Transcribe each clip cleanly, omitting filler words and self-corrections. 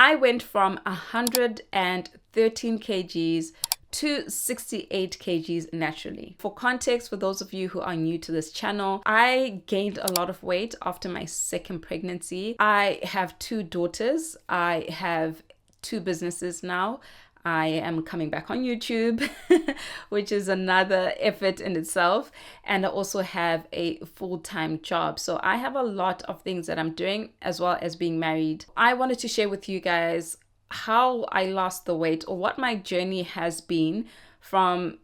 I went from 113 kgs to 68 kgs naturally. For context, for those of you who are new to this channel, I gained a lot of weight after my second pregnancy. I have 2 daughters. I have 2 businesses now. I am coming back on YouTube, which is another effort in itself. And I also have a full-time job. So I have a lot of things that I'm doing, as well as being married. I wanted to share with you guys how I lost the weight, or what my journey has been from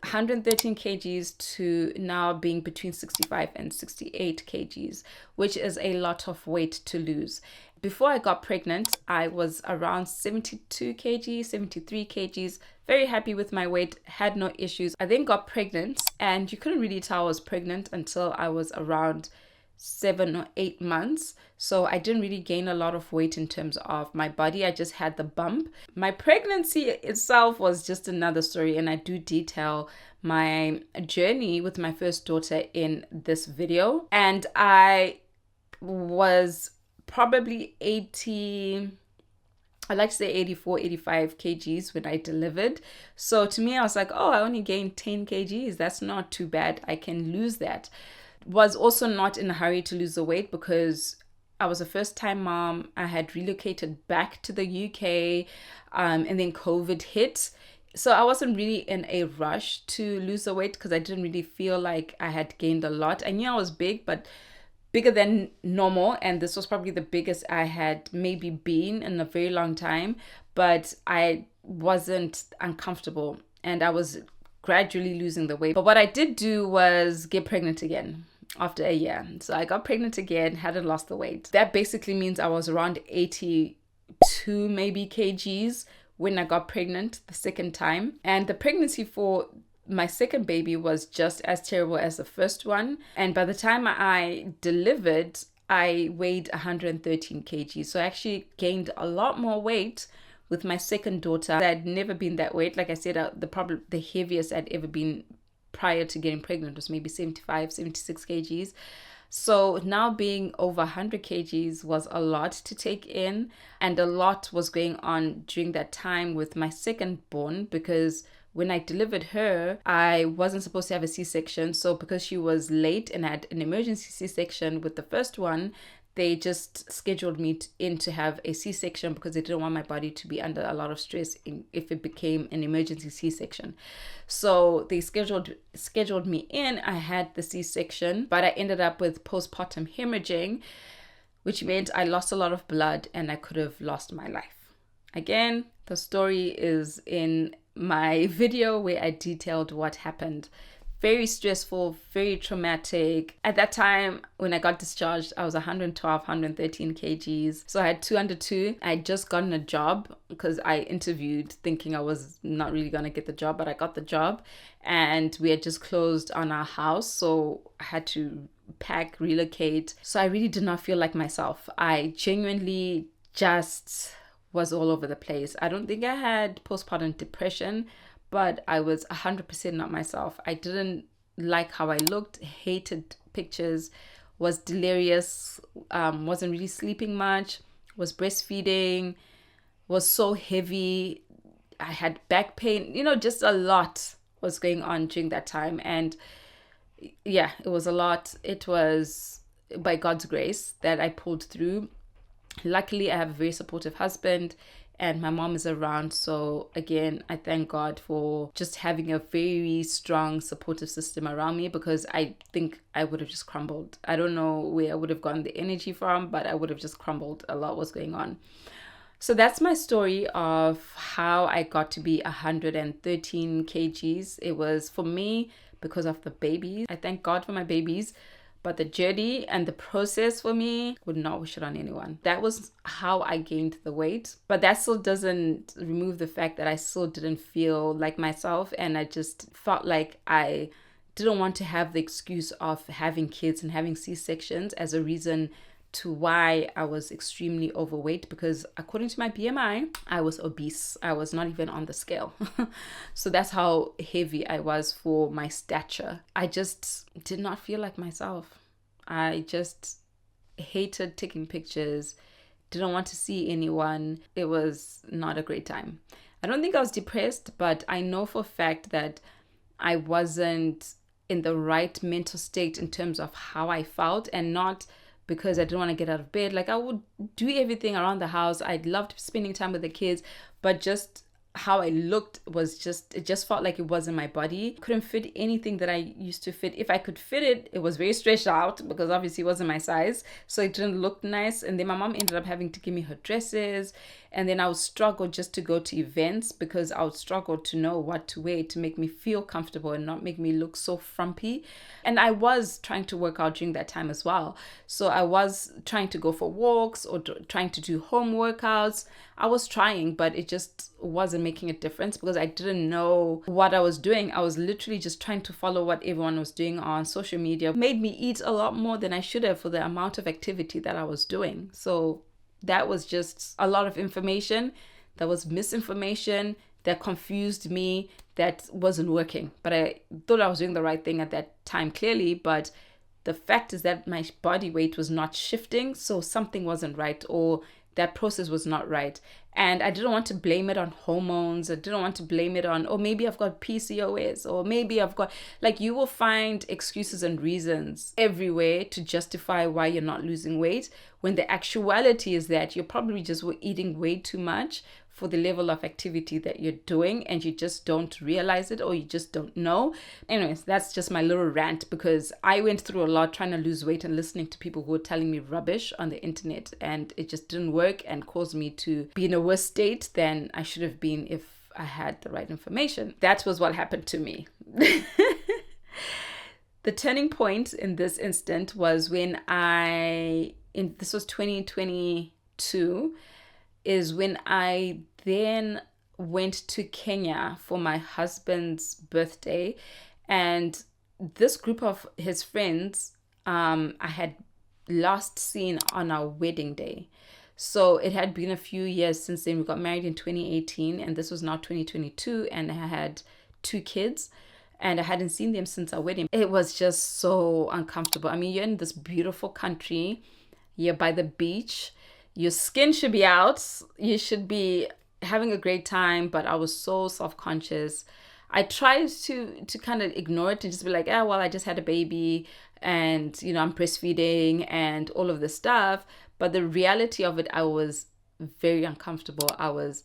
113 kgs to now being between 65 and 68 kgs, which is a lot of weight to lose. Before I got pregnant, I was around 72 kgs, 73 kgs, very happy with my weight, had no issues. I then got pregnant, and you couldn't really tell I was pregnant until I was around 7 or 8 months. So I didn't really gain a lot of weight in terms of my body. I just had the bump. My pregnancy itself was just another story, and I do detail my journey with my first daughter in this video. And I was probably 80, I'd like to say 84, 85 kgs when I delivered. So to me, I was like, oh, I only gained 10 kgs. That's not too bad. I can lose that. Was also not in a hurry to lose the weight because I was a first-time mom. I had relocated back to the UK, and then COVID hit. So I wasn't really in a rush to lose the weight because I didn't really feel like I had gained a lot. I knew I was big, but bigger than normal, and this was probably the biggest I had maybe been in a very long time, but I wasn't uncomfortable, and I was gradually losing the weight. But what I did do was get pregnant again after a year. So I got pregnant again, hadn't lost the weight. That basically means I was around 82 maybe kgs when I got pregnant the second time. And the pregnancy for my second baby was just as terrible as the first one. And by the time I delivered, I weighed 113 kgs. So I actually gained a lot more weight with my second daughter. I'd never been that weight. Like I said, the heaviest I'd ever been prior to getting pregnant was maybe 75, 76 kgs. So now being over 100 kgs was a lot to take in, and a lot was going on during that time with my second born, because when I delivered her, I wasn't supposed to have a C-section. So because she was late and I had an emergency C-section with the first one, they just scheduled me in to have a C-section because they didn't want my body to be under a lot of stress if it became an emergency C-section. So they scheduled me in. I had the C-section, but I ended up with postpartum hemorrhaging, which meant I lost a lot of blood and I could have lost my life. Again, the story is in my video where I detailed what happened. Very stressful, very traumatic. At that time, when I got discharged, I was 112, 113 kgs. So I had 202. I had just gotten a job because I interviewed thinking I was not really going to get the job, but I got the job. And we had just closed on our house. So I had to pack, relocate. So I really did not feel like myself. I genuinely just was all over the place. I don't think I had postpartum depression, but I was 100% not myself. I didn't like how I looked, hated pictures, was delirious, wasn't really sleeping much, was breastfeeding, was so heavy. I had back pain, just a lot was going on during that time. And yeah, it was a lot. It was by God's grace that I pulled through. Luckily, I have a very supportive husband and my mom is around. So again, I thank God for just having a very strong supportive system around me, because I think I would have just crumbled. I don't know where I would have gotten the energy from, but I would have just crumbled. A lot was going on. So that's my story of how I got to be 113 kgs. It was for me because of the babies. I thank God for my babies. But the journey and the process for me, would not wish it on anyone. That was how I gained the weight. But that still doesn't remove the fact that I still didn't feel like myself. And I just felt like I didn't want to have the excuse of having kids and having C-sections as a reason to why I was extremely overweight, because according to my BMI, I was obese. I was not even on the scale. So that's how heavy I was for my stature. I just did not feel like myself. I just hated taking pictures, didn't want to see anyone. It was not a great time. I don't think I was depressed, but I know for a fact that I wasn't in the right mental state in terms of how I felt, and not because I didn't want to get out of bed. Like, I would do everything around the house. I loved spending time with the kids, but just how I looked was just, it just felt like it wasn't my body. Couldn't fit anything that I used to fit. If I could fit it, it was very stretched out because obviously it wasn't my size. So it didn't look nice. And then my mom ended up having to give me her dresses. And then I would struggle just to go to events because I would struggle to know what to wear to make me feel comfortable and not make me look so frumpy. And I was trying to work out during that time as well. So I was trying to go for walks or trying to do home workouts. I was trying, but it just wasn't making a difference because I didn't know what I was doing. I was literally just trying to follow what everyone was doing on social media. It made me eat a lot more than I should have for the amount of activity that I was doing. So that was just a lot of information. That was misinformation that confused me, that wasn't working. But I thought I was doing the right thing at that time, clearly. But the fact is that my body weight was not shifting. So something wasn't right, or that process was not right. And I didn't want to blame it on hormones. I didn't want to blame it on, oh, maybe I've got PCOS, or maybe I've got, like, you will find excuses and reasons everywhere to justify why you're not losing weight, when the actuality is that you're probably just eating way too much for the level of activity that you're doing, and you just don't realize it, or you just don't know. Anyways, that's just my little rant, because I went through a lot trying to lose weight and listening to people who were telling me rubbish on the internet, and it just didn't work and caused me to be in a worse state than I should have been if I had the right information. That was what happened to me. The turning point in this instant was when this was 2022, is when I then went to Kenya for my husband's birthday. And this group of his friends, I had last seen on our wedding day. So it had been a few years since then. We got married in 2018, and this was now 2022, and I had 2 kids. And I hadn't seen them since our wedding. It was just so uncomfortable. I mean, you're in this beautiful country, you're by the beach, your skin should be out, you should be having a great time, but I was so self-conscious. I tried to kind of ignore it and just be like, well, I just had a baby, and I'm breastfeeding and all of this stuff. But the reality of it, I was very uncomfortable. I was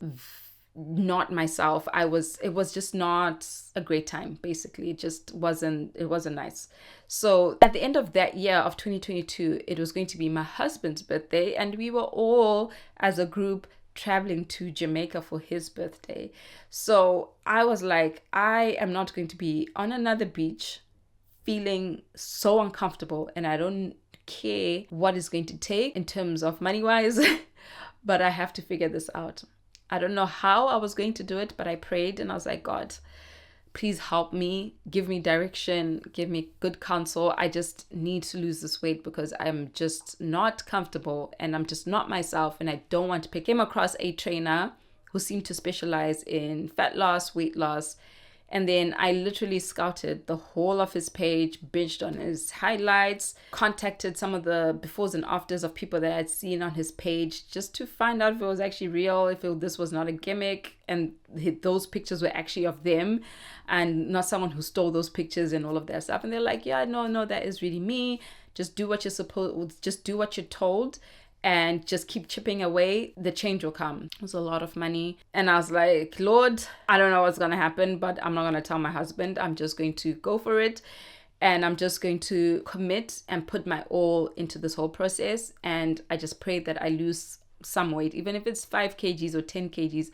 not myself. It was just not a great time. Basically, it wasn't nice. So at the end of that year of 2022, it was going to be my husband's birthday, and we were all as a group traveling to Jamaica for his birthday. So I was like, I am not going to be on another beach feeling so uncomfortable, and I don't care what it's going to take in terms of money wise, but I have to figure this out. I don't know how I was going to do it, but I prayed and I was like, God, please help me, give me direction, give me good counsel. I just need to lose this weight because I'm just not comfortable and I'm just not myself, and I don't want to pick. Came across a trainer who seemed to specialize in fat loss, weight loss. And then I literally scouted the whole of his page, binged on his highlights, contacted some of the befores and afters of people that I'd seen on his page just to find out if it was actually real, if this was not a gimmick, and those pictures were actually of them and not someone who stole those pictures and all of that stuff. And they're like, yeah, no, that is really me. Just do what you're supposed, just do what you're told, and just keep chipping away, the change will come. It was a lot of money. And I was like, Lord, I don't know what's going to happen, but I'm not going to tell my husband. I'm just going to go for it. And I'm just going to commit and put my all into this whole process. And I just pray that I lose some weight, even if it's 5 kgs or 10 kgs.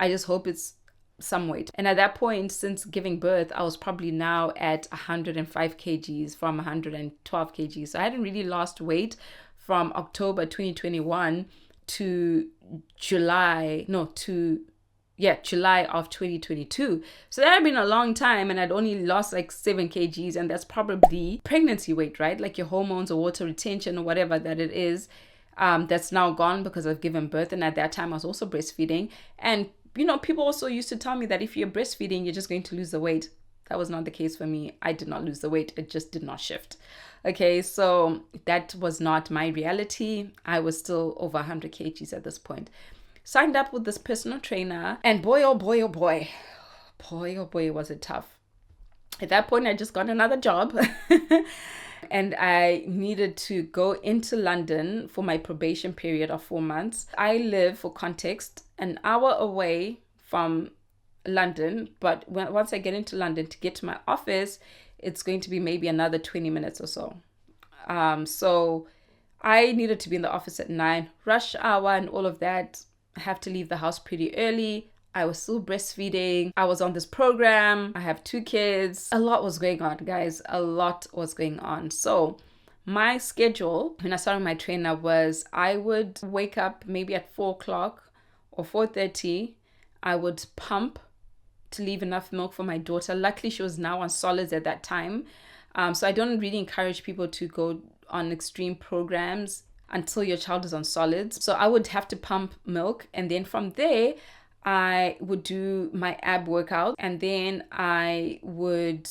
I just hope it's some weight. And at that point, since giving birth, I was probably now at 105 kgs from 112 kgs. So I hadn't really lost weight from October 2021 to July of 2022. So that had been a long time, and I'd only lost like 7 kgs, and that's probably pregnancy weight, right? Like your hormones or water retention or whatever that it is, that's now gone because I've given birth. And at that time I was also breastfeeding, and people also used to tell me that if you're breastfeeding, you're just going to lose the weight. That was not the case for me. I did not lose the weight. It just did not shift. Okay, so that was not my reality. I was still over 100 kgs at this point. Signed up with this personal trainer, and boy, oh boy, oh boy, boy, oh boy, was it tough. At that point, I just got another job and I needed to go into London for my probation period of 4 months. I live, for context, an hour away from London, but once I get into London to get to my office, it's going to be maybe another 20 minutes or so. So I needed to be in the office at 9, rush hour and all of that. I have to leave the house pretty early. I was still breastfeeding. I was on this program. I have 2 kids. A lot was going on, guys. A lot was going on. So my schedule when I started my trainer was I would wake up maybe at 4 o'clock or 4:30. I would pump to leave enough milk for my daughter. Luckily, she was now on solids at that time. So I don't really encourage people to go on extreme programs until your child is on solids. So I would have to pump milk, and then from there I would do my ab workout, and then I would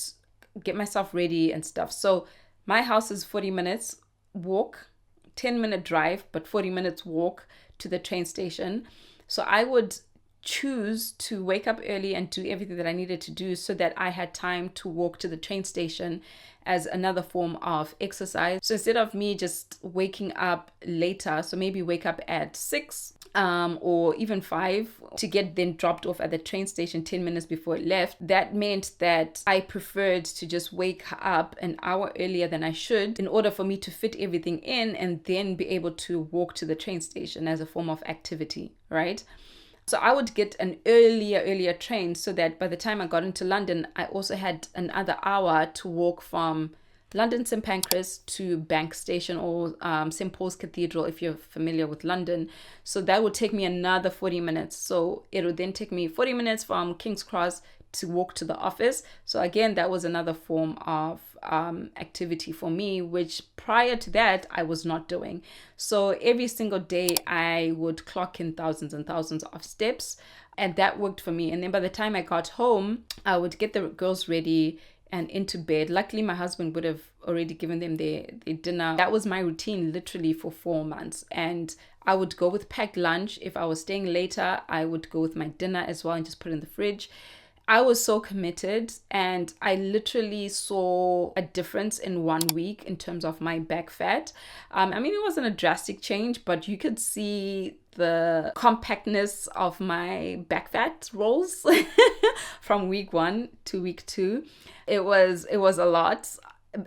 get myself ready and stuff. So my house is 40 minutes walk, 10-minute drive, but 40 minutes walk to the train station. So I would choose to wake up early and do everything that I needed to do so that I had time to walk to the train station as another form of exercise. So instead of me just waking up later, so maybe wake up at 6 or even 5 to get then dropped off at the train station 10 minutes before it left, that meant that I preferred to just wake up an hour earlier than I should in order for me to fit everything in and then be able to walk to the train station as a form of activity, right? So I would get an earlier train so that by the time I got into London, I also had another hour to walk from London St. Pancras to Bank Station or St. Paul's Cathedral, if you're familiar with London. So that would take me another 40 minutes. So it would then take me 40 minutes from King's Cross to walk to the office. So again, that was another form of activity for me, which prior to that I was not doing. So every single day I would clock in thousands and thousands of steps, and that worked for me. And then by the time I got home, I would get the girls ready and into bed. Luckily, my husband would have already given them their dinner. That was my routine literally for 4 months. And I would go with packed lunch. If I was staying later, I would go with my dinner as well and just put it in the fridge. I was so committed, and I literally saw a difference in 1 week in terms of my back fat. I mean, it wasn't a drastic change, but you could see the compactness of my back fat rolls from week 1 to week 2. It was a lot,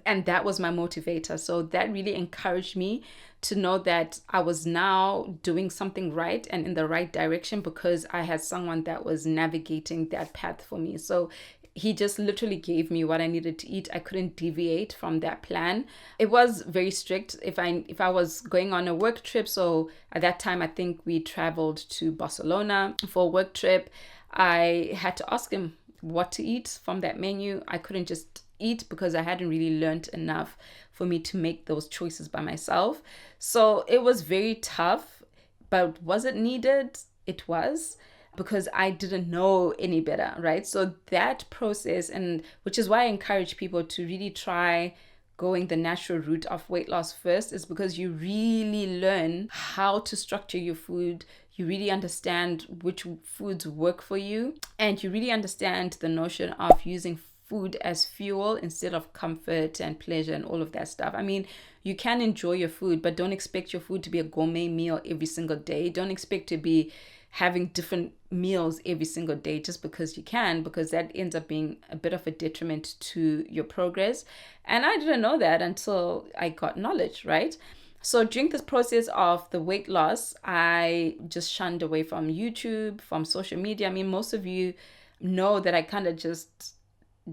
and that was my motivator. So that really encouraged me to know that I was now doing something right and in the right direction because I had someone that was navigating that path for me. So he just literally gave me what I needed to eat. I couldn't deviate from that plan. It was very strict. If I was going on a work trip, so at that time I think we traveled to Barcelona for a work trip, I had to ask him what to eat from that menu. I couldn't just eat because I hadn't really learned enough for me to make those choices by myself. So it was very tough, but was it needed? It was, because I didn't know any better, right? So that process, and which is why I encourage people to really try going the natural route of weight loss first, is because you really learn how to structure your food. You really understand which foods work for you, and you really understand the notion of using food as fuel instead of comfort and pleasure and all of that stuff. I mean, you can enjoy your food, but don't expect your food to be a gourmet meal every single day. Don't expect to be having different meals every single day just because you can, because that ends up being a bit of a detriment to your progress. And I didn't know that until I got knowledge, right? So during this process of the weight loss, I just shunned away from YouTube, from social media. I mean, most of you know that I kind of just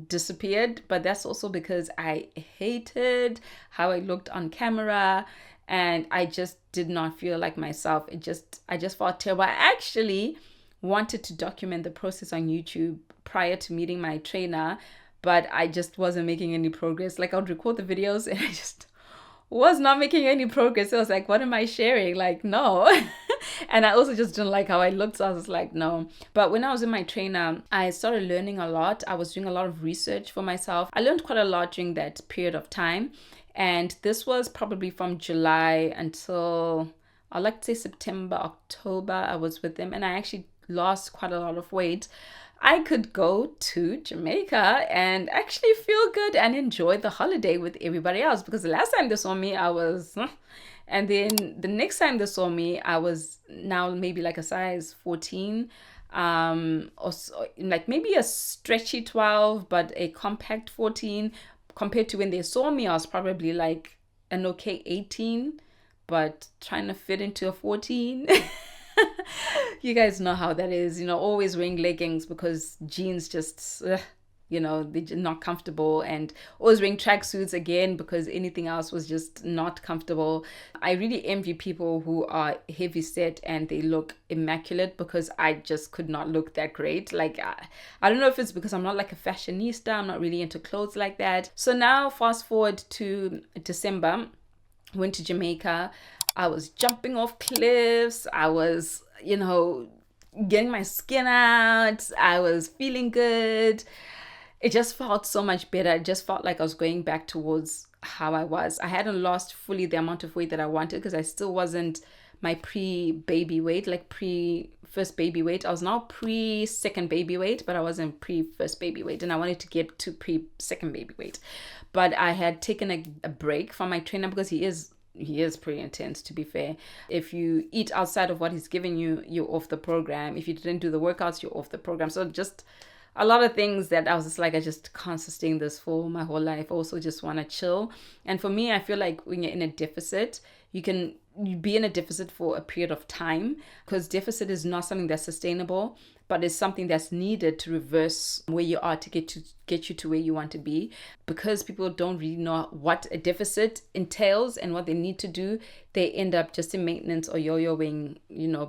disappeared, but that's also because I hated how I looked on camera and I just did not feel like myself. I just felt terrible. I actually wanted to document the process on YouTube prior to meeting my trainer, but I just wasn't making any progress. Like, I would record the videos and I just was not making any progress. I was like, what am I sharing? Like, no. And I also just didn't like how I looked, so I was like, no. But when I was in my trainer, I started learning a lot. I was doing a lot of research for myself. I learned quite a lot during that period of time. And this was probably from July until, I like to say September, October, I was with them. And I actually lost quite a lot of weight. I could go to Jamaica and actually feel good and enjoy the holiday with everybody else, because the last time they saw me, I was, and then the next time they saw me, I was now maybe like a size 14, or so, like maybe a stretchy 12, but a compact 14. Compared to when they saw me, I was probably like an okay 18, but trying to fit into a 14. You guys know how that is, always wearing leggings because jeans just, they're not comfortable, and always wearing tracksuits again because anything else was just not comfortable. I really envy people who are heavy set and they look immaculate, because I just could not look that great. Like, I don't know if it's because I'm not like a fashionista, I'm not really into clothes like that. So now fast forward to December, went to Jamaica. I was jumping off cliffs. I was, getting my skin out. I was feeling good. It just felt so much better. It just felt like I was going back towards how I was. I hadn't lost fully the amount of weight that I wanted, because I still wasn't my pre-baby weight, like pre-first baby weight. I was now pre-second baby weight, but I wasn't pre-first baby weight. And I wanted to get to pre-second baby weight. But I had taken a break from my trainer, because he is pretty intense, to be fair. If you eat outside of what he's giving you, you're off the program. If you didn't do the workouts, you're off the program. So just a lot of things that I was just like, I just can't sustain this for my whole life. Also just want to chill. And for me, I feel like when you're in a deficit, you be in a deficit for a period of time, because deficit is not something that's sustainable, but it's something that's needed to reverse where you are to get you to where you want to be. Because people don't really know what a deficit entails and what they need to do, they end up just in maintenance or yo-yoing,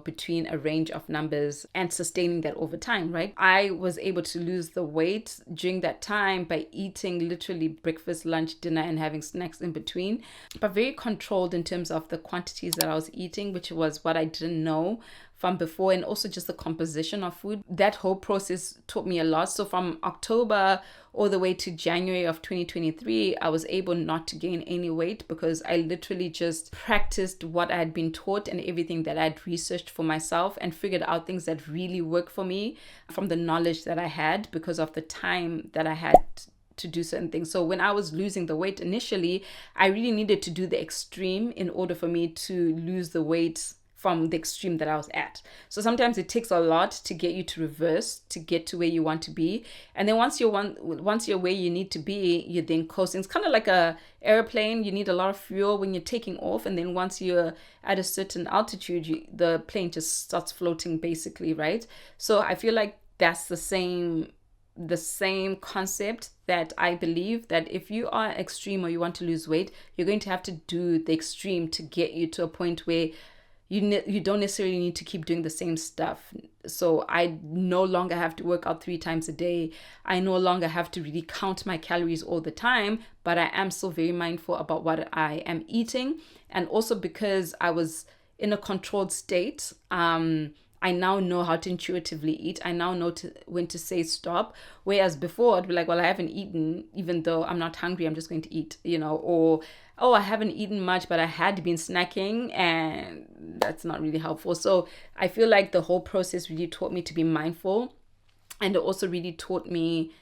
between a range of numbers and sustaining that over time, right? I was able to lose the weight during that time by eating literally breakfast, lunch, dinner, and having snacks in between, but very controlled in terms of the quantities that I was eating, which was what I didn't know from before, and also just the composition of food. That whole process taught me a lot. So from October all the way to January of 2023, I was able not to gain any weight, because I literally just practiced what I had been taught and everything that I had researched for myself, and figured out things that really work for me from the knowledge that I had, because of the time that I had to do certain things. So when I was losing the weight initially, I really needed to do the extreme in order for me to lose the weight from the extreme that I was at. So sometimes it takes a lot to get you to reverse, to get to where you want to be. And then once you're where you need to be, you're then coasting. It's kind of like a airplane. You need a lot of fuel when you're taking off. And then once you're at a certain altitude, the plane just starts floating basically, right? So I feel like that's the same concept, that I believe that if you are extreme or you want to lose weight, you're going to have to do the extreme to get you to a point where you don't necessarily need to keep doing the same stuff. So I no longer have to work out 3 times a day. I no longer have to really count my calories all the time, but I am still very mindful about what I am eating. And also because I was in a controlled state, I now know how to intuitively eat. I now know when to say stop. Whereas before, I'd be like, well, I haven't eaten, even though I'm not hungry, I'm just going to eat, or, oh, I haven't eaten much, but I had been snacking, and that's not really helpful. So I feel like the whole process really taught me to be mindful, and it also really taught me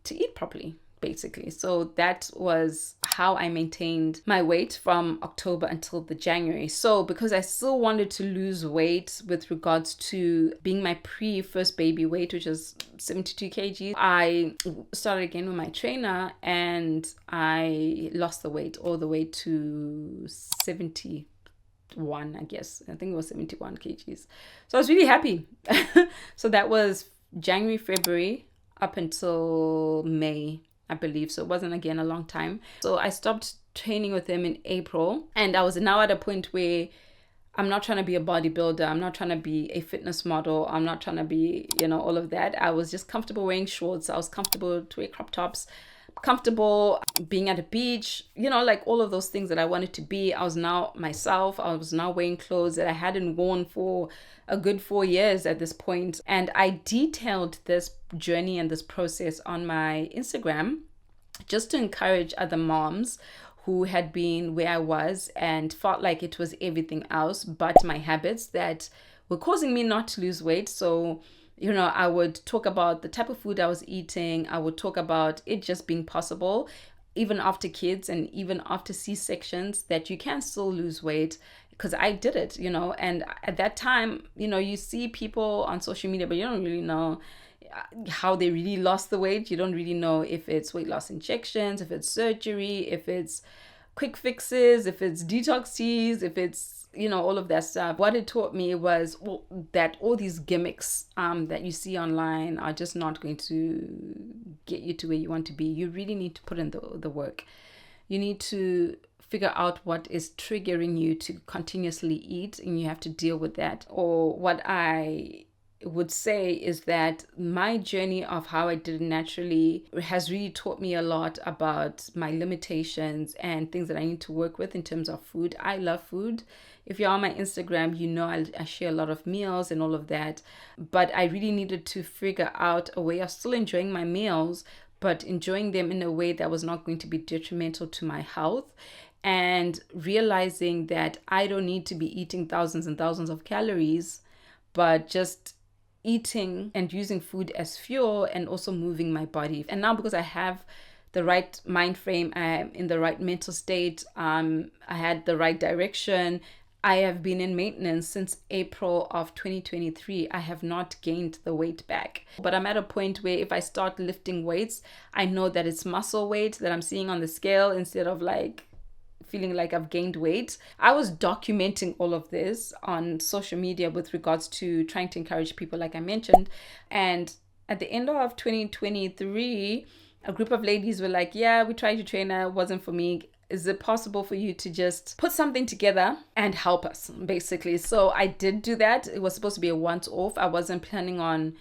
to eat properly, basically. So that was how I maintained my weight from October until the January. So because I still wanted to lose weight with regards to being my pre-first baby weight, which is 72 kgs, I started again with my trainer, and I lost the weight all the way to 71, I guess. I think it was 71 kgs. So I was really happy. So that was January, February, up until May, I believe. So it wasn't, again, a long time. So I stopped training with him in April, and I was now at a point where I'm not trying to be a bodybuilder. I'm not trying to be a fitness model. I'm not trying to be, all of that. I was just comfortable wearing shorts. I was comfortable to wear crop tops. comfortable being at a beach, you know, like all of those things that I wanted to be. I was now myself. I was now wearing clothes that I hadn't worn for a good 4 years at this point. And I detailed this journey and this process on my Instagram just to encourage other moms who had been where I was and felt like it was everything else but my habits that were causing me not to lose weight. So, you know, I would talk about the type of food I was eating. I would talk about it just being possible, even after kids and even after C-sections, that you can still lose weight, because I did it, you know. And at that time, you know, you see people on social media, but you don't really know how they really lost the weight. You don't really know if it's weight loss injections, if it's surgery, if it's quick fixes, if it's detox teas, if it's, you know, all of that stuff. What it taught me was that all these gimmicks that you see online are just not going to get you to where you want to be. You really need to put in the work. You need to figure out what is triggering you to continuously eat, and you have to deal with that. Or what I would say is that my journey of how I did it naturally has really taught me a lot about my limitations and things that I need to work with in terms of food. I love food. If you're on my Instagram, you know I share a lot of meals and all of that, but I really needed to figure out a way of still enjoying my meals, but enjoying them in a way that was not going to be detrimental to my health, and realizing that I don't need to be eating thousands and thousands of calories, but just eating and using food as fuel and also moving my body. And now, because I have the right mind frame, I am in the right mental state, I had the right direction, I have been in maintenance since April of 2023. I have not gained the weight back. But I'm at a point where if I start lifting weights, I know that it's muscle weight that I'm seeing on the scale instead of like feeling like I've gained weight. I was documenting all of this on social media with regards to trying to encourage people, like I mentioned. And at the end of 2023, a group of ladies were like, yeah, we tried your trainer, it wasn't for me. Is it possible for you to just put something together and help us, basically? So I did do that. It was supposed to be a once-off. I wasn't planning on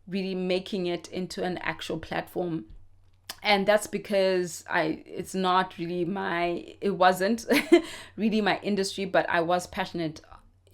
really making it into an actual platform. And that's because it wasn't really my industry, but I was passionate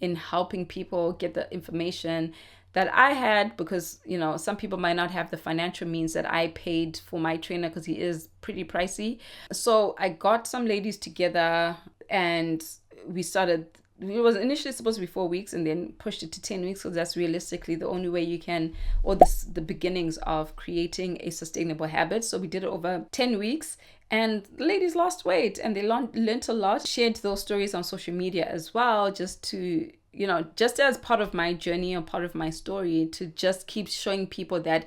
in helping people get the information that I had, because, you know, some people might not have the financial means that I paid for my trainer, because he is pretty pricey. So I got some ladies together and we started. It was initially supposed to be 4 weeks and then pushed it to 10 weeks, because that's realistically the only way you can, or the beginnings of creating a sustainable habit. So we did it over 10 weeks and the ladies lost weight and they learned a lot, shared those stories on social media as well, just to, you know, just as part of my journey or part of my story, to just keep showing people that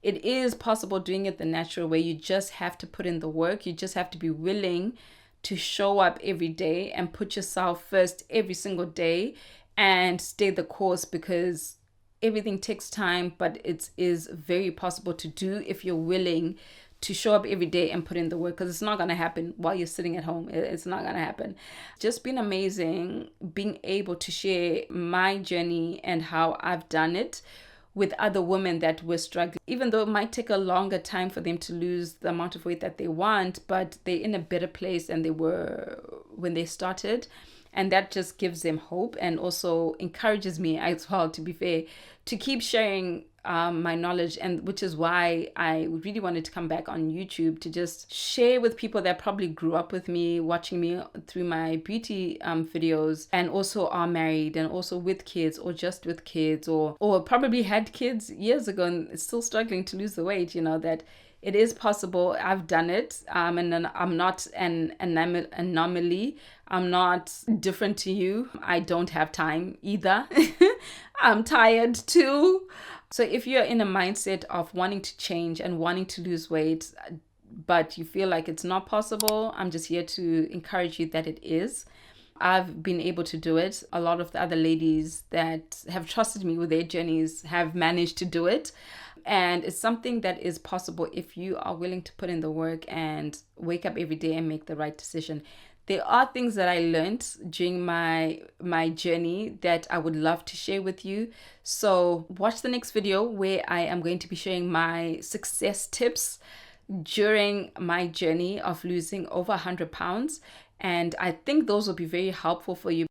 it is possible doing it the natural way. You just have to put in the work. You just have to be willing to show up every day and put yourself first every single day and stay the course, because everything takes time, but it is very possible to do if you're willing to show up every day and put in the work, because it's not going to happen while you're sitting at home. It's not going to happen. Just been amazing being able to share my journey and how I've done it with other women that were struggling, even though it might take a longer time for them to lose the amount of weight that they want, but they're in a better place than they were when they started. And that just gives them hope and also encourages me as well, to be fair, to keep sharing my knowledge, and which is why I really wanted to come back on YouTube to just share with people that probably grew up with me, watching me through my beauty videos, and also are married and also with kids, or just with kids, or probably had kids years ago and still struggling to lose the weight. You know, that it is possible. I've done it, and I'm not an anomaly. I'm not different to you. I don't have time either. I'm tired too. So if you're in a mindset of wanting to change and wanting to lose weight, but you feel like it's not possible, I'm just here to encourage you that it is. I've been able to do it. A lot of the other ladies that have trusted me with their journeys have managed to do it. And it's something that is possible if you are willing to put in the work and wake up every day and make the right decision. There are things that I learned during my journey that I would love to share with you. So watch the next video where I am going to be sharing my success tips during my journey of losing over 100 pounds. And I think those will be very helpful for you.